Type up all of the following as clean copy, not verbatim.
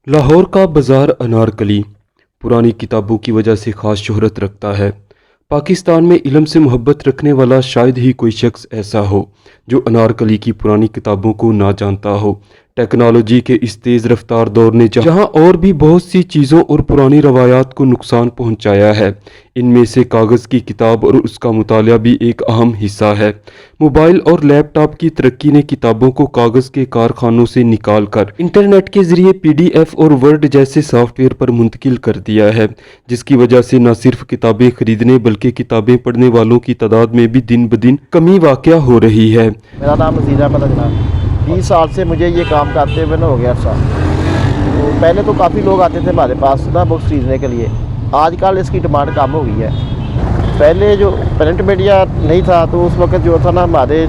लाहौर का बाज़ार अनारकली पुरानी किताबों की वजह से ख़ास शोहरत रखता है। पाकिस्तान में इल्म से मोहब्बत रखने वाला शायद ही कोई शख्स ऐसा हो जो अनारकली की पुरानी किताबों को ना जानता हो। टेक्नोलॉजी के इस तेज़ रफ्तार दौर ने जहां और भी बहुत सी चीज़ों और पुरानी रवायात को नुकसान पहुंचाया है, इनमें से कागज़ की किताब और उसका मुतालिया भी एक अहम हिस्सा है। मोबाइल और लैपटॉप की तरक्की ने किताबों को कागज़ के कारखानों से निकाल कर इंटरनेट के ज़रिए PDF और वर्ड जैसे सॉफ्टवेयर पर मुंतकिल कर दिया है, जिसकी वजह से न सिर्फ किताबें खरीदने बल्कि किताबें पढ़ने वालों की तादाद में भी दिन ब दिन कमी वाक़या हो रही है। मेरा नाम नज़ीर अहमद है जनाब। 20 साल से मुझे ये काम करते हुए हो गया अर्सा। तो पहले तो काफ़ी लोग आते थे हमारे पास ना बुक्स खरीदने के लिए। आजकल इसकी डिमांड कम हो गई है। पहले जो प्रिंट मीडिया नहीं था तो उस वक्त जो था ना हमारे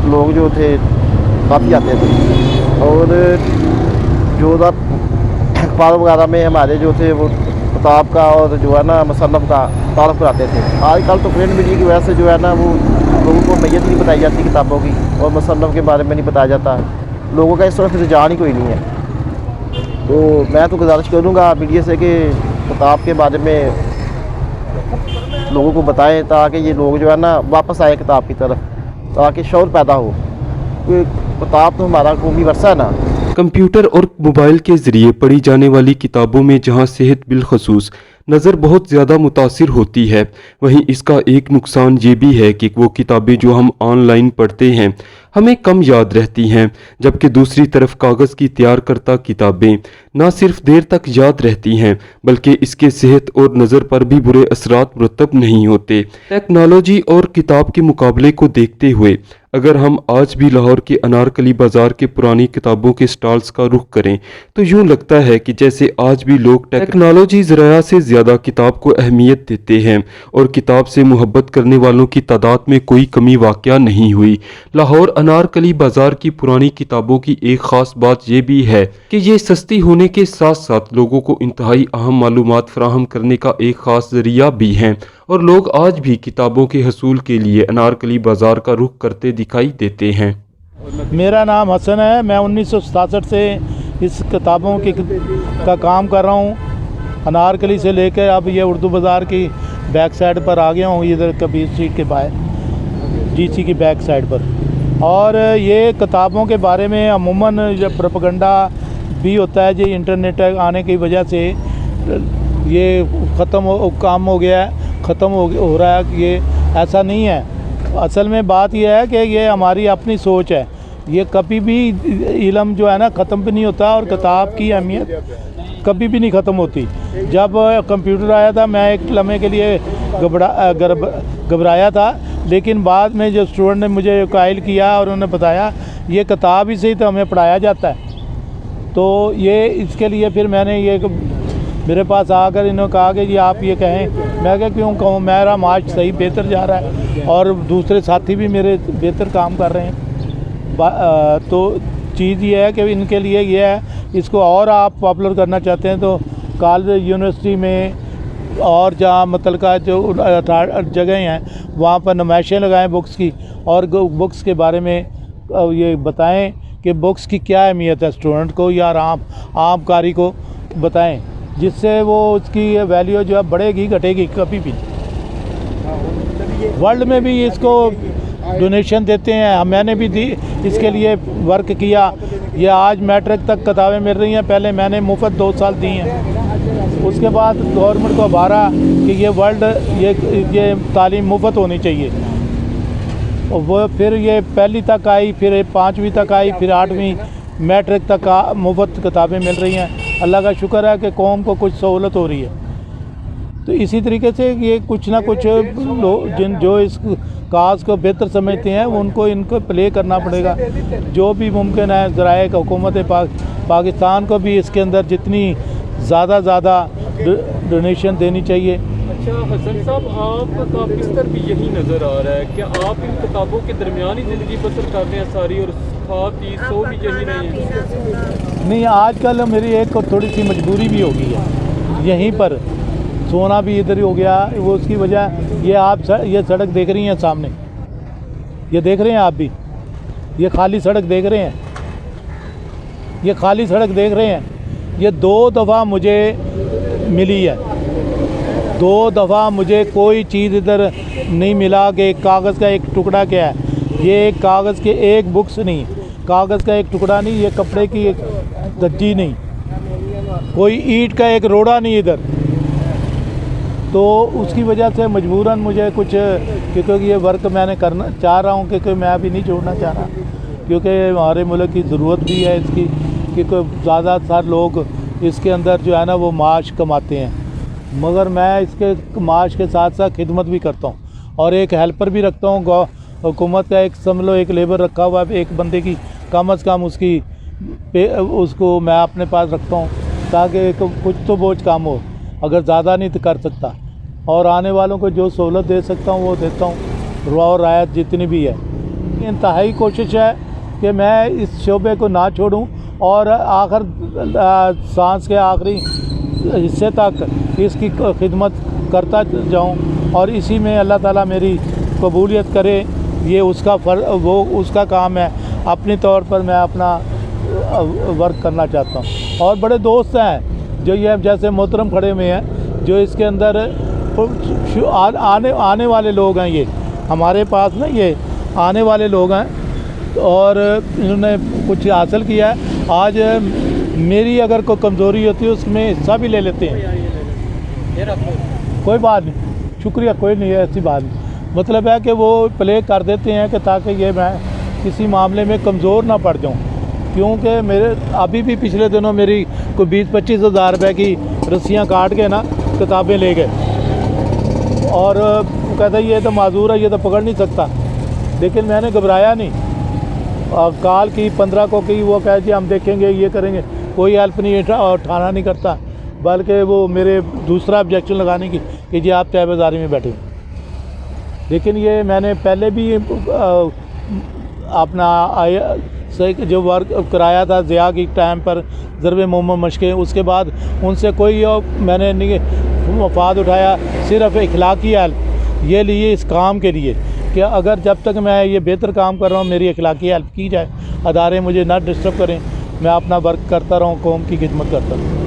लोग जो थे काफ़ी आते थे और जो था अखबार वगैरह में हमारे जो थे वो किताब का और जो है ना मुसन्नफ़ का तारफ़ कराते थे। आजकल तो प्रिंट मीडिया की वजह से जो है ना वो लोगों को नैयत नहीं बताई जाती किताबों की और मुसन्नफ़ के बारे में नहीं बताया जाता। लोगों का इस तरफ रुझान ही कोई नहीं है। तो मैं तो गुजारिश करूँगा मीडिया से कि किताब के बारे में लोगों को बताएं ताकि ये लोग जो है ना वापस आए किताब की तरफ, ताकि शौर पैदा हो। किताब तो हमारा कौमी वर्सा है ना। कंप्यूटर और मोबाइल के ज़रिए पढ़ी जाने वाली किताबों में जहां सेहत बिलखसूस नज़र बहुत ज़्यादा मुतासिर होती है, वहीं इसका एक नुकसान ये भी है कि वो किताबें जो हम ऑनलाइन पढ़ते हैं हमें कम याद रहती हैं, जबकि दूसरी तरफ कागज़ की तैयार करता किताबें ना सिर्फ देर तक याद रहती हैं बल्कि इसके सेहत और नज़र पर भी बुरे असरात मुरतब नहीं होते। टेक्नोलॉजी और किताब के मुकाबले को देखते हुए अगर हम आज भी लाहौर के अनारकली बाज़ार के पुरानी किताबों के स्टॉल्स का रुख करें तो यूँ लगता है कि जैसे आज भी लोग टेक्नोलॉजी ज़राया से ज़्यादा किताब को अहमियत देते हैं और किताब से मोहब्बत करने वालों की तादाद में कोई कमी वाक़या नहीं हुई। लाहौर अनारकली बाज़ार की पुरानी किताबों की एक ख़ास बात यह भी है कि ये सस्ती होने के साथ साथ लोगों को इंतहाई अहम मालूमात फराहम करने का एक ख़ास ज़रिया भी हैं और लोग आज भी किताबों के हसूल के लिए अनारकली बाज़ार का रुख करते दिखाई देते हैं। मेरा नाम हसन है। मैं 1967 से इस किताबों का काम कर रहा हूँ। अनारकली से लेकर अब ये उर्दू बाज़ार की बैक साइड पर आ गया हूँ, इधर कबीर स्ट्रीट के बाहर GC की बैक साइड पर। और ये किताबों के बारे में अमूमन जब प्रोपेगेंडा भी होता है जी, इंटरनेट आने की वजह से ये काम हो गया है, ख़त्म हो रहा है कि ये ऐसा नहीं है। असल में बात यह है कि ये हमारी अपनी सोच है। ये कभी भी इल्म जो है ना ख़त्म भी नहीं होता और किताब की अहमियत कभी भी नहीं ख़त्म होती। जब कंप्यूटर आया था मैं एक लम्हे के लिए घबराया था, लेकिन बाद में जो स्टूडेंट ने मुझे कायल किया और उन्होंने बताया ये किताब ही से ही तो हमें पढ़ाया जाता है। तो ये इसके लिए फिर मैंने ये मेरे पास आकर इन्होंने कहा कि जी आप ये कहें। मैं क्या क्यों कहूँ, मेरा मार्च सही बेहतर जा रहा है और दूसरे साथी भी मेरे बेहतर काम कर रहे हैं। तो चीज़ ये है कि इनके लिए ये है, इसको और आप पॉपुलर करना चाहते हैं तो कॉलेज यूनिवर्सिटी में और जहाँ मतलब जो जगह हैं वहाँ पर नुमाइशें लगाएं बुक्स की और बुक्स के बारे में ये बताएं कि बुक्स की क्या अहमियत है स्टूडेंट को या आम कारी को बताएं, जिससे वो उसकी वैल्यू जो है बढ़ेगी घटेगी कभी भी। वर्ल्ड में भी इसको डोनेशन देते हैं, मैंने भी दी इसके लिए वर्क किया। ये आज मैट्रिक तक किताबें मिल रही हैं, पहले मैंने मुफ्त 2 साल दी हैं। उसके बाद गवर्नमेंट को भारा कि ये वर्ल्ड ये तालीम मुफ्त होनी चाहिए। और वो फिर ये पहली तक आई, फिर 5वीं तक आई, फिर 8वीं मैट्रिक तक मुफ्त किताबें मिल रही हैं। अल्लाह का शुक्र है कि कौम को कुछ सहूलत हो रही है। तो इसी तरीके से ये कुछ ना कुछ लोग जो इस काज को बेहतर समझते हैं उनको इनको प्ले करना पड़ेगा। जो भी मुमकिन है ज़राए हुकूमत पाकिस्तान को भी इसके अंदर जितनी ज़्यादा डोनेशन देनी चाहिए। अच्छा हसन साहब, आपका किस तरह भी यही नज़र आ रहा है कि आप इन किताबों के दरमियान ही ज़िंदगी बसर कर रहे हैं सारी और खा पी सो भी यही नहीं है? नहीं, आजकल मेरी एक थोड़ी सी मजबूरी भी हो गई है, यहीं पर सोना भी इधर ही हो गया। वो उसकी वजह ये आप ये सड़क देख रही हैं सामने, ये देख रहे हैं आप भी, ये खाली सड़क देख रहे हैं, ये खाली सड़क देख रहे हैं। ये 2 दफ़ा मुझे मिली है, 2 दफ़ा मुझे कोई चीज़ इधर नहीं मिला कि एक कागज़ का एक टुकड़ा क्या है, ये एक कागज़ के एक बुक्स नहीं, कागज़ का एक टुकड़ा नहीं, ये कपड़े की एक दज्जी नहीं, कोई ईंट का एक रोड़ा नहीं इधर। तो उसकी वजह से मजबूरन मुझे कुछ, क्योंकि ये वर्क मैंने करना चाह रहा हूँ, क्योंकि मैं अभी नहीं छोड़ना चाह रहा, क्योंकि हमारे मुल्क की ज़रूरत भी है इसकी, क्योंकि ज़्यादातर लोग इसके अंदर जो है ना वो माश कमाते हैं, मगर मैं इसके माश के साथ साथ खिदमत भी करता हूँ और एक हेल्पर भी रखता हूँ। हुकूमत का एक समझ लो एक लेबर रखा हुआ है, एक बंदे की कम अज़ कम उसको मैं अपने पास रखता हूँ, ताकि कुछ तो बोझ कम हो, अगर ज़्यादा नहीं तो कर सकता, और आने वालों को जो सहूलत दे सकता हूँ वो देता हूँ, और रायत जितनी भी है। इंतहाई कोशिश है कि मैं इस शोबे को ना छोड़ूँ और सांस के आखिरी हिस्से तक इसकी खिदमत करता जाऊँ, और इसी में अल्लाह ताला मेरी कबूलियत करे, ये वो उसका काम है। अपने तौर पर मैं अपना वर्क करना चाहता हूँ। और बड़े दोस्त हैं जो ये जैसे मोहतरम खड़े हुए हैं, जो इसके अंदर आने वाले लोग हैं, ये हमारे पास ना ये आने वाले लोग हैं, और इन्होंने कुछ हासिल किया है। आज मेरी अगर कोई कमज़ोरी होती है उसमें हिस्सा भी ले लेते हैं, कोई बात नहीं, शुक्रिया, कोई नहीं है, ऐसी बात नहीं। मतलब है कि वो प्ले कर देते हैं कि ताकि ये मैं किसी मामले में कमज़ोर ना पड़ जाऊं, क्योंकि मेरे अभी भी पिछले दिनों मेरी कोई 20-25 हज़ार रुपये की रस्सियाँ काट के ना किताबें ले गए, और वो कहता ये तो माजूर है, ये तो पकड़ नहीं सकता, लेकिन मैंने घबराया नहीं। और कॉल की 15 को की, वो कहे जी हम देखेंगे, ये करेंगे, कोई हेल्प नहीं उठाना नहीं करता, बल्कि वो मेरे दूसरा ऑब्जेक्शन लगाने की कि जी आप तहबाजारी में बैठे। लेकिन ये मैंने पहले भी अपना जो वर्क कराया था ज़िया की टाइम पर ज़रब मोहम्मद मशक़ें, उसके बाद उनसे कोई मैंने नहीं मफाद उठाया, सिर्फ़ इखलाकी हेल्प ये लिए इस काम के लिए कि अगर जब तक मैं ये बेहतर काम कर रहा हूँ मेरी इखलाकी हेल्प की जाए, अदारे मुझे ना डिस्टर्ब करें, मैं अपना वर्क करता रहूँ, कौम की खिदमत करता रहूँ।